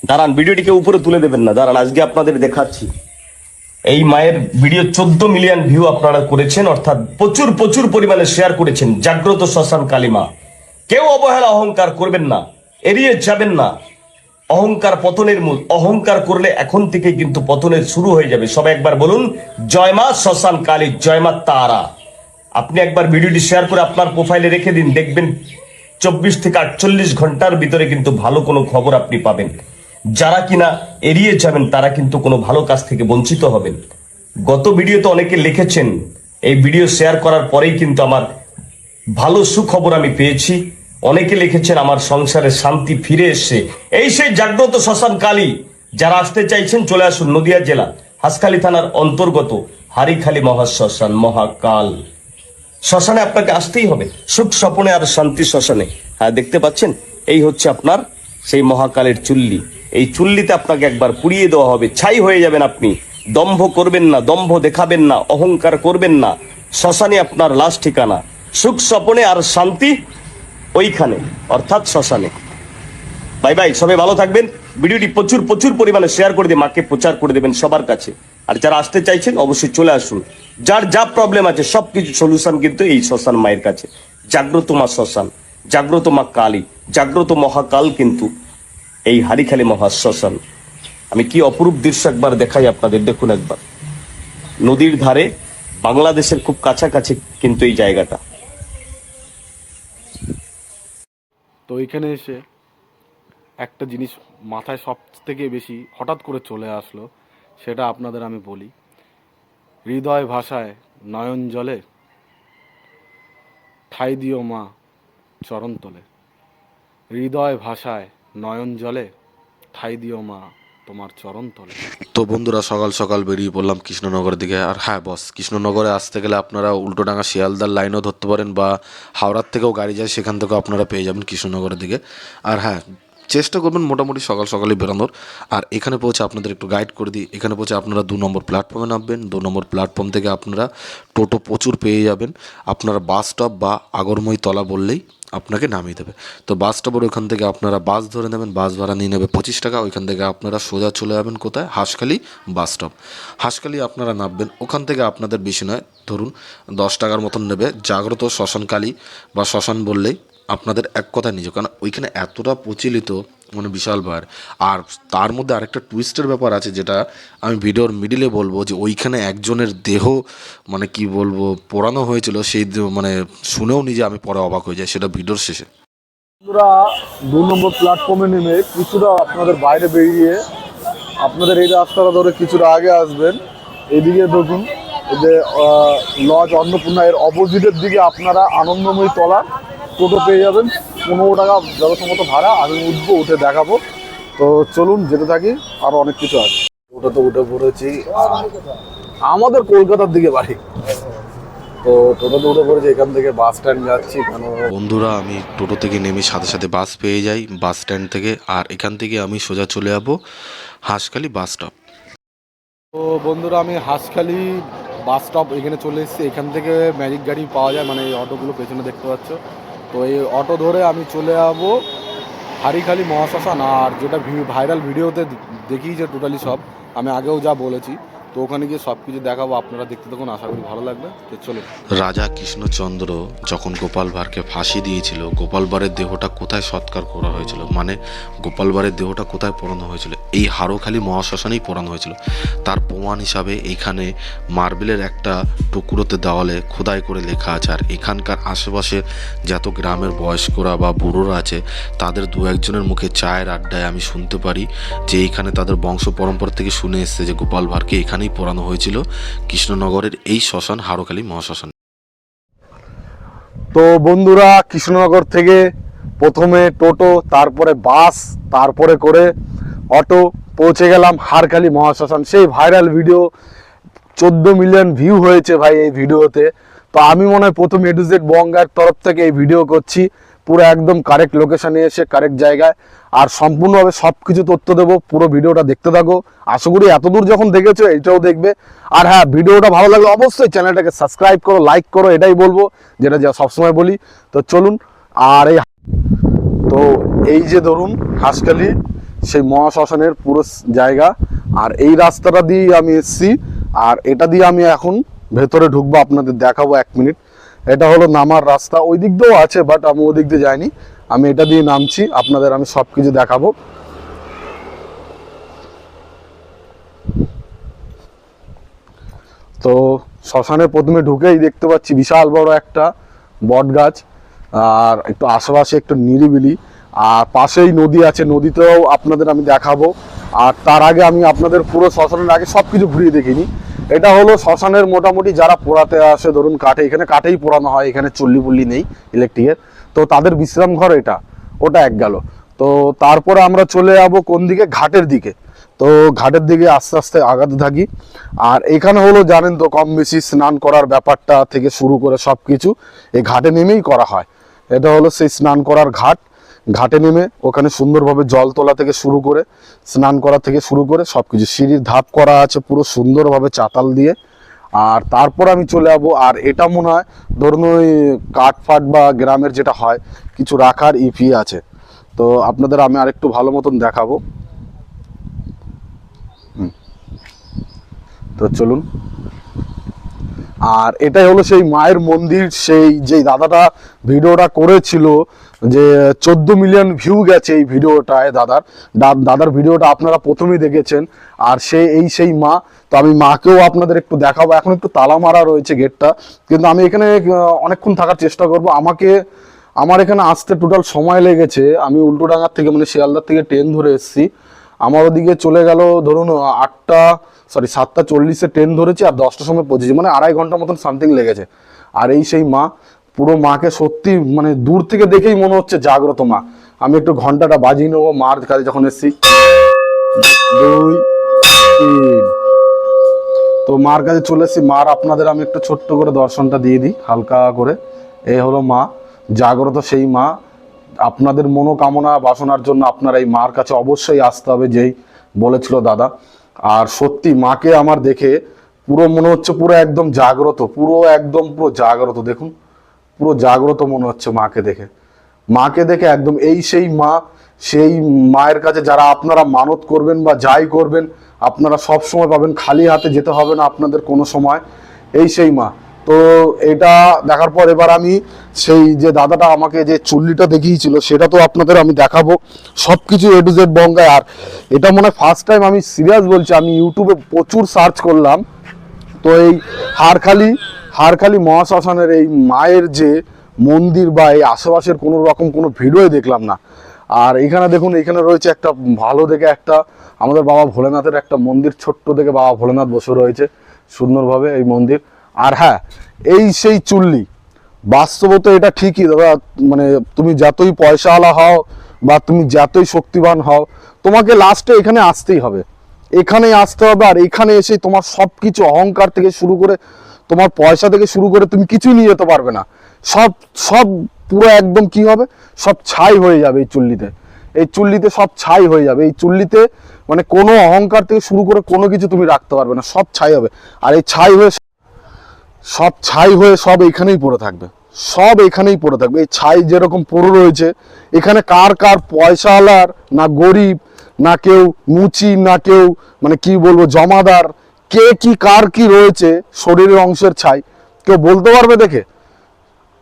দাঁড়ান, ভিডিওটিকে উপরে তুলে দেবেন না, দাঁড়ান আজকে আপনাদের দেখাচ্ছি। এই মায়ের ভিডিও 14 মিলিয়ন ভিউ আপনারা করেছেন, অর্থাৎ প্রচুর প্রচুর পরিমাণে শেয়ার করেছেন। জাগ্রত শ্মশান কালীমা, কেউ অবহেলা অহংকার করবেন না, এড়িয়ে যাবেন না। অহংকার পতনের মূল, অহংকার করলে এখন থেকে কিন্তু পতনের শুরু হয়ে যাবে। সবাই একবার বলুন জয় মা শ্মশান কালী, জয় মা তারা। আপনি একবার ভিডিওটি শেয়ার করে আপনার প্রোফাইলে রেখে দিন, দেখবেন 24 থেকে 48 ঘন্টার ভিতরে কিন্তু ভালো কোনো খবর আপনি পাবেন। যারা কিনা এড়িয়ে যাবেন তারা কিন্তু কোনো ভালো কাজ থেকে বঞ্চিত হবেন। গত ভিডিওতে অনেকে লিখেছেন, এই ভিডিও শেয়ার করার পরেই কিন্তু আমার ভালো সুখবর আমি পেয়েছি। অনেকে লিখেছেন আমার সংসারে শান্তি ফিরে এসছে। এই সেই জাগ্রত শ্মশান কালী। যারা আসতে চাইছেন চলে আসুন, নদিয়া জেলা হাসখালী থানার অন্তর্গত হারিখালী মহাশ্মশান মহাকাল শ্মশানে আপনাকে আসতেই হবে। সুখ স্বপনে আর শান্তি শ্মশানে। হ্যাঁ, দেখতে পাচ্ছেন এই হচ্ছে আপনার সেই মহাকালের চুল্লি। এই চুল্লিতে আপনাকে একবার পুড়িয়ে দেওয়া হবে, ছাই হয়ে যাবেন আপনি। দম্ভ করবেন না, দম্ভ দেখাবেন না, অহংকার করবেন না। শ্মশানে আপনার লাশ ঠিকানা। সুখ স্বপনে আর শান্তি ওইখানে, অর্থাৎ শ্মশানে। বাই বাই, সবাই ভালো থাকবেন। ভিডিওটি প্রচুর প্রচুর পরিমাণে শেয়ার করে দিয়ে মাকে প্রচার করে দেবেন সবার কাছে। আর যারা আসতে চাইছেন অবশ্যই চলে আসুন। যার যা প্রবলেম আছে সবকিছু সলিউশন কিন্তু এই শ্মশান মায়ের কাছে। জাগ্রত মা শ্মশান, জাগ্রত মা কালী, জাগ্রত মহাকাল কিন্তু এই হারিখালী মহাশ্মশান। আমি কি অপরূপ দৃশ্য একবার দেখাই আপনাদের, দেখুন একবার। নদীর ধারে, বাংলাদেশের খুব কাছাকাছি কিন্তু এই জায়গাটা। তো এখানে এসে একটা জিনিস মাথায় সব থেকে বেশি হঠাৎ করে চলে আসলো, সেটা আপনাদের আমি বলি। হৃদয় ভাষায় নয়ন জলে, ঠাই দিও মা চরণ তলে। হৃদয় ভাষায় নয়ন জলে, ঠাই দিও মা তোমার চরণ তলে। তো বন্ধুরা, সকাল সকাল বেরিয়ে পড়লাম কৃষ্ণনগরের দিকে। আর হ্যাঁ বস, কৃষ্ণনগরে আসতে গেলে আপনারা উল্টোডাঙ্গা শিয়ালদার লাইনও ধরতে পারেন, বা হাওড়ার থেকেও গাড়ি যায়, সেখান থেকেও আপনারা পেয়ে যাবেন কৃষ্ণনগরের দিকে। আর হ্যাঁ, চেষ্টা করবেন মোটামুটি সকাল সকালই বেরোনোর। আর এখানে পৌঁছে আপনাদের একটু গাইড করে দিই। এখানে পৌঁছে আপনারা 2 নম্বর প্ল্যাটফর্মে নামবেন। 2 নম্বর প্ল্যাটফর্ম থেকে আপনারা টোটো প্রচুর পেয়ে যাবেন। আপনারা বাস স্টপ বা আগরময় তলা বললেই আপনাকে নামিয়ে দেবে। তো বাস স্টপের ওইখান থেকে আপনারা বাস ধরে নেবেন। বাস ভাড়া নিয়ে নেবে 25 টাকা। ওইখান থেকে আপনারা সোজা চলে যাবেন কোথায়? Hanskhali bus stop. হাঁসখালি আপনারা নামবেন। ওখান থেকে আপনাদের বেশি নয়, ধরুন 10 টাকার মতন নেবে। জাগ্রত শ্মশানকালী বা শ্মশান বললেই আপনাদের এক কথায় নিজে, কারণ ওইখানে এতটা প্রচলিত, মানে বিশাল বার। আর তার মধ্যে আরেকটা টুইস্টের ব্যাপার আছে, যেটা আমি ভিডিওর মিডিলে বলবো, যে ওইখানে একজনের দেহ, মানে কি বলবো, পোড়ানো হয়েছিল। সেই মানে শুনেও নিজে আমি পরে অবাক হয়ে যাই, সেটা ভিডিওর শেষে। বন্ধুরা, 2 নম্বর প্ল্যাটফর্মে নেমে কিছুটা আপনাদের বাইরে বেরিয়ে আপনাদের এই রাস্তাটা ধরে কিছুটা আগে আসবেন। এদিকে দেখুন, এই যে লজ অন্নপূর্ণা, এর অপোজিটের দিকে আপনারা আনন্দময়ী তলা টোটো পেয়ে যাবেন। 15 টাকা যথাসম্মত ভাড়া। আমি উঠবো, উঠে দেখাবো। তো চলুন যেতে থাকি, আরও অনেক কিছু আছে। টোটোতে উঠে পড়েছি, আমাদের কলকাতার দিকে বাড়ি। তো টোটোতে উঠে পড়েছি, এখান থেকে বাস স্ট্যান্ড যাচ্ছি। কেন বন্ধুরা, আমি টোটো থেকে নেমে সাথে সাথে বাস পেয়ে যাই বাস স্ট্যান্ড থেকে। আর এখান থেকে আমি সোজা চলে যাবো হাঁসখালি বাস স্টপ। তো বন্ধুরা, আমি হাঁসখালি বাস স্টপ এখানে চলে এসেছি। এখান থেকে ম্যাজিক গাড়ি পাওয়া যায়, মানে এই অটোগুলো পেছনে দেখতে পাচ্ছ। তো এই অটো ধরে আমি চলে যাবো হারিখালী মহাশ্মশান। আর যেটা ভাইরাল ভিডিওতে দেখিয়েছে টোটালি সব, আমি আগেও যা বলেছি, তো ওখানে গিয়ে সব কিছু দেখাবো। আপনারা দেখতে থাকুন, আশা করি ভালো লাগবে। তো চলুন। রাজা কৃষ্ণচন্দ্র যখন গোপাল ভাঁড়কে ফাঁসি দিয়েছিল, গোপাল ভাঁড়ের দেহটা কোথায় সৎকার করা হয়েছিল, মানে গোপাল ভাঁড়ের দেহটা কোথায় পোড়ানো হয়েছিল? এই হারোখালী মহাশ্মশানেই পোড়ানো হয়েছিল। তার প্রমাণ হিসাবে এখানে মার্বেলের একটা টুকরোতে দেওয়ালে খোদাই করে লেখা আছে। আর এখানকার আশেপাশে যত গ্রামের বয়স্করা বা বুড়োরা আছে, তাদের 2-1 জনের মুখে চায়ের আড্ডায় আমি শুনতে পারি যে এইখানে তাদের বংশ পরম্পরা থেকে শুনে এসছে যে গোপাল ভাঁড়কে এখানেই পোড়ানো হয়েছিল, কৃষ্ণনগরের এই শ্মশান হারোখালী মহাশ্মশান। তো বন্ধুরা, কৃষ্ণনগর থেকে প্রথমে টোটো, তারপরে বাস, তারপরে করে অটো, পৌঁছে গেলাম হারখালী মহাশ্মশান। সেই ভাইরাল ভিডিও 14 মিলিয়ন ভিউ হয়েছে ভাই এই ভিডিওতে। তো আমি মনে হয় প্রথম A to Z বঙ্গের তরফ থেকে এই ভিডিও করছি, পুরো একদম কারেক্ট লোকেশানে এসে কারেক্ট জায়গায়। আর সম্পূর্ণভাবে সব কিছু তথ্য দেবো, পুরো ভিডিওটা দেখতে থাকো। আশা করি এতদূর যখন দেখেছো এটাও দেখবে। আর হ্যাঁ, ভিডিওটা ভালো লাগলে অবশ্যই চ্যানেলটাকে সাবস্ক্রাইব করো, লাইক করো, এটাই বলবো, যেটা যা সবসময় বলি। তো চলুন। আর এই যে ধরুন হাঁসখালি সেই মহাশ্মশানের পুরো জায়গা। আর এই রাস্তাটা দিয়ে আমি এসছি, আর এটা দিয়ে আমি এখন ভেতরে ঢুকবো, আপনাদের দেখাবো 1 মিনিট। এটা হলো নামার রাস্তা, ওই দিক দিয়েও আছে, বাট আমি ওই দিক দিয়ে যাইনি, আমি এটা দিয়ে নামছি, আপনাদের আমি সব কিছু দেখাবো। তো শ্মশানে প্রথমে ঢুকেই দেখতে পাচ্ছি বিশাল বড় একটা বট গাছ, আর একটু আশেপাশে একটু নিরিবিলি, আর পাশেই নদী আছে, নদীতেও আপনাদের আমি দেখাবো। আর তার আগে আমি আপনাদের পুরো শ্মশানের আগে সব কিছু ঘুরিয়ে দেখিনি। এটা হলো শ্মশানের মোটামুটি যারা পোড়াতে আসে, ধরুন কাঠে, এখানে কাঠেই পোড়ানো হয়, এখানে চুল্লি পুল্লি নেই ইলেকট্রিকের, তো তাদের বিশ্রাম ঘর এটা, ওটা এক গেল। তো তারপরে আমরা চলে যাবো কোন দিকে, ঘাটের দিকে। তো ঘাটের দিকে আস্তে আস্তে আগাতে থাকি। আর এখানে হলো জানেন তো কম বেশি স্নান করার ব্যাপারটা থেকে শুরু করে সব কিছু এই ঘাটে নেমেই করা হয়। এটা হলো সেই স্নান করার ঘাট। ঘাটে নেমে ওখানে সুন্দরভাবে জল তোলা থেকে শুরু করে স্নান করা থেকে শুরু করে সব কিছু, সিঁড়ির ধাপ করা আছে পুরো সুন্দরভাবে চাতাল দিয়ে। আর তারপর আমি চলে যাবো, আর এটা মনে হয় ধরুন ওই কাঠ ফাট বা গ্রামের যেটা হয় কিছু রাখার ইপি আছে, তো আপনাদের আমি আরেকটু ভালো মতন দেখাবো। তো চলুন। আর এটাই হলো সেই মায়ের মন্দির, সেই যে দাদাটা ভিডিওটা করেছিল, যে 14 মিলিয়ন ভিউ গেছে এই ভিডিওটায়, দাদার ভিডিওটা আপনারা প্রথমেই দেখেছেন। আর সেই মা, তো আমি মাকেও আপনাদের একটু দেখাবো। এখন একটু তালা মারা রয়েছে গেটটা, কিন্তু আমি এখানে অনেকক্ষণ থাকার চেষ্টা করব। আমার এখানে আসতে টোটাল সময় লেগেছে, আমি উল্টোডাঙ্গার থেকে মানে শিয়ালদার থেকে ট্রেন ধরে এসেছি, আমার ওদিকে চলে গেল ধরুন 7:40 ট্রেন ধরেছি, আর 10টার সময় পৌঁছেছি, মানে 2.5 ঘন্টা মতন সামথিং লেগেছে। আর এই সেই মা, পুরো মাকে সত্যি মানে দূর থেকে দেখেই মনে হচ্ছে জাগ্রত মা। আমি একটু ঘন্টাটা বাজিয়ে নেবো মার কাছে যখন এসেছি। 2, 3। তো মার কাছে চলে এসেছি, মার আপনাদের আমি একটু ছোট্ট করে দর্শনটা দিয়ে দিই হালকা করে। এই হলো মা, জাগ্রত সেই মা। আপনাদের মনোকামনা বাসনার জন্য আপনারা এই মার কাছে অবশ্যই আসতে হবে, যেই বলেছিল দাদা। আর সত্যি মাকে আমার দেখে পুরো মনে হচ্ছে পুরো একদম জাগ্রত, পুরো জাগ্রত, দেখুন পুরো জাগ্রত মনে হচ্ছে মাকে দেখে একদম। এই সেই মা, সেই মায়ের কাছে যারা আপনারা মানত করবেন বা যাই করবেন আপনারা সব সময় পাবেন, খালি হাতে যেতে হবে না আপনাদের কোনো সময়। এই সেই মা। তো এটা দেখার পর এবার আমি সেই যে দাদাটা আমাকে যে চুল্লিটা দেখিয়েছিল সেটা তো আপনাদের আমি দেখাবো সব কিছু A to Z বঙ্গায়। আর এটা মনে হয় ফার্স্ট টাইম, আমি সিরিয়াস বলছি, আমি ইউটিউবে প্রচুর সার্চ করলাম, তো এই হারখালি মহাশ্মশানের এই মায়ের যে মন্দির বা এই আশেপাশের কোনো রকম কোনো ভিডিওই দেখলাম না। আর এখানে দেখুন, এখানে রয়েছে একটা ভালো দেখে একটা আমাদের বাবা ভোলেনাথের একটা মন্দির, ছোট্ট দেখে বাবা ভোলেনাথ বসে রয়েছে সুন্দরভাবে এই মন্দির। আর হ্যাঁ, এই সেই চুল্লি, বাস্তবত এটা ঠিকই দাদা, মানে তুমি যতই পয়সাওয়ালা হও বা তুমি যতই শক্তিবান হও, তোমাকে লাস্টে এখানে আসতেই হবে, এখানেই আসতে হবে। আর এখানে এসে তোমার সব কিছু, অহংকার থেকে শুরু করে তোমার পয়সা থেকে শুরু করে তুমি কিছুই নিয়ে যেতে পারবে না। সব পুরো একদম কি হবে, সব ছাই হয়ে যাবে এই চুল্লিতে সব ছাই হয়ে যাবে। এই চুল্লিতে মানে কোনো অহংকার থেকে শুরু করে কোনো কিছু তুমি রাখতে পারবে না, সব ছাই হবে। আর এই ছাই হয়ে সব এখানেই পড়ে থাকবে, এই ছাই যেরকম পড়ে রয়েছে এখানে, কার পয়সাওয়ালার না গরিব, না কেউ মুচি, না কেউ মানে কি বলবো জমাদার, কে কি কার কি রয়েছে শরীরের অংশের ছাই কেউ বলতে পারবে দেখে?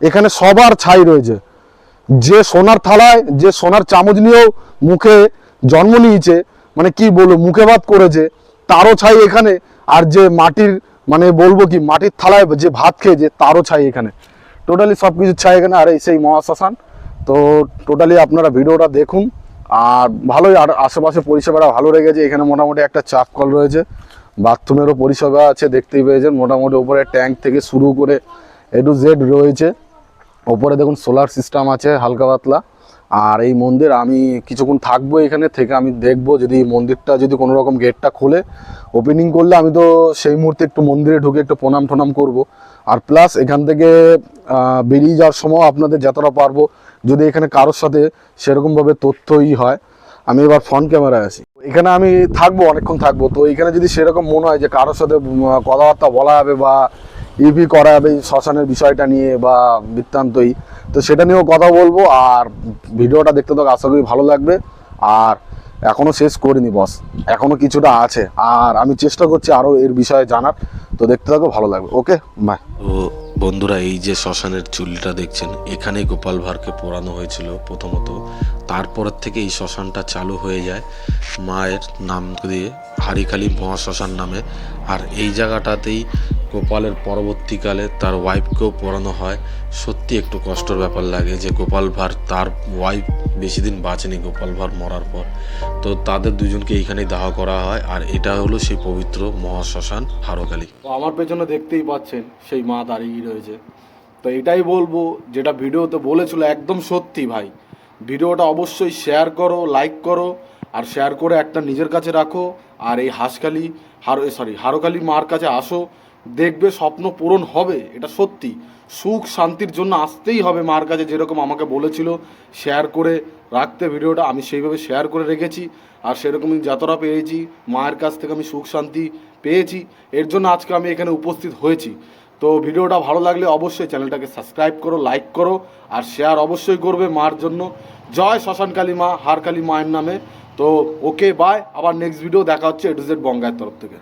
এখানে সবার ছাই রয়েছে। যে সোনার থালায়, যে সোনার চামচ নিয়েও মুখে জন্ম নিয়েছে, মানে কি বলবো মুখে ভাত করেছে, তারও ছাই এখানে। আর যে মাটির মানে বলবো কি মাটির থালায় যে ভাত খেয়েছে তারও ছাই এখানে, টোটালি সব কিছু ছাই এখানে। আর এই সেই মহাশ্মশান। তো টোটালি আপনারা ভিডিওটা দেখুন। আর ভালোই, আর আশেপাশে পরিষেবাটা ভালো রেখেছে। এখানে মোটামুটি একটা চাপ কল রয়েছে, বাথরুমেরও পরিষেবা আছে, দেখতেই পেয়েছেন। মোটামুটি ওপরে ট্যাঙ্ক থেকে শুরু করে A to Z রয়েছে। ওপরে দেখুন সোলার সিস্টেম আছে হালকা পাতলা। আর এই মন্দির আমি কিছুক্ষণ থাকবো এখানে থেকে, আমি দেখবো যদি মন্দিরটা যদি কোনো রকম গেটটা খুলে ওপেনিং করলে আমি তো সেই মুহূর্তে একটু মন্দিরে ঢুকে একটু প্রণাম ঠনাম করবো। আর প্লাস এখান থেকে বেরিয়ে যাওয়ার সময় আপনাদের যতটা পারবো, যদি এখানে কারোর সাথে সেরকমভাবে তথ্যই হয়, আমি এবার ফ্রন্ট ক্যামেরায় আছি, এখানে আমি থাকবো, অনেকক্ষণ থাকবো। তো এখানে যদি সেরকম মনে হয় যে কারোর সাথে কথাবার্তা বলা যাবে বা ইভি করা যাবে শ্মশানের বিষয়টা নিয়ে বা বৃত্তান্তই, তো সেটা নিয়েও কথা বলবো। আর ভিডিওটা দেখতে তো আশা করি ভালো লাগবে। আর এখনো শেষ করিনি বস, এখনো কিছুটা আছে, আর আমি চেষ্টা করছি আরো এর বিষয়ে জানার। তো দেখতে থাকো, ভালো লাগবে। Okay bye. তো বন্ধুরা, এই যে শ্মশানের চুল্লিটা দেখছেন, এখানেই গোপাল ভাঁড়কে পোড়ানো হয়েছিল প্রথমত। তারপরের থেকে এই শ্মশানটা চালু হয়ে যায় মায়ের নাম দিয়ে, হারিখালি মহাশ্মশান নামে। আর এই জায়গাটাতেই গোপালের পরবর্তীকালে তার ওয়াইফকেও পোড়ানো হয়। সত্যি একটু কষ্টের ব্যাপার লাগে যে গোপাল ভাঁড়, তার ওয়াইফ বেশি দিন বাঁচেনি গোপাল ভাঁড় মরার পর। তো তাদের দুজনকে এইখানেই দাহ করা হয়। আর এটা হলো সেই পবিত্র মহাশ্মশান হারোখালি। তো আমার পেছনে দেখতেই পাচ্ছেন সেই মা দাঁড়িয়ে রয়েছে। তো এটাই বলবো, যেটা ভিডিওতে বলেছিল একদম সত্যি ভাই। ভিডিওটা অবশ্যই শেয়ার করো, লাইক করো, আর শেয়ার করে একটা নিজের কাছে রাখো। আর এই হারোখালি মার কাছে আসো, দেখবে স্বপ্ন পূরণ হবে, এটা সত্যি। সুখ শান্তির জন্য আসতেই হবে মার কাছে, যেরকম আমাকে বলেছিল শেয়ার করে রাখতে ভিডিওটা, আমি সেইভাবে শেয়ার করে রেখেছি। আর সেরকমই যতটা পেয়েছি মায়ের কাছ থেকে আমি সুখ শান্তি পেয়েছি, এর জন্য আজকে আমি এখানে উপস্থিত হয়েছি। তো ভিডিওটা ভালো লাগলে অবশ্যই চ্যানেলটাকে সাবস্ক্রাইব করো, লাইক করো, আর শেয়ার অবশ্যই করবে মার জন্য। জয় শ্মশানকালী মা, হারকালী মায়ের নামে। তো ওকে বাই, আবার নেক্সট ভিডিও দেখা হচ্ছে A to Z বঙ্গায়ের তরফ থেকে।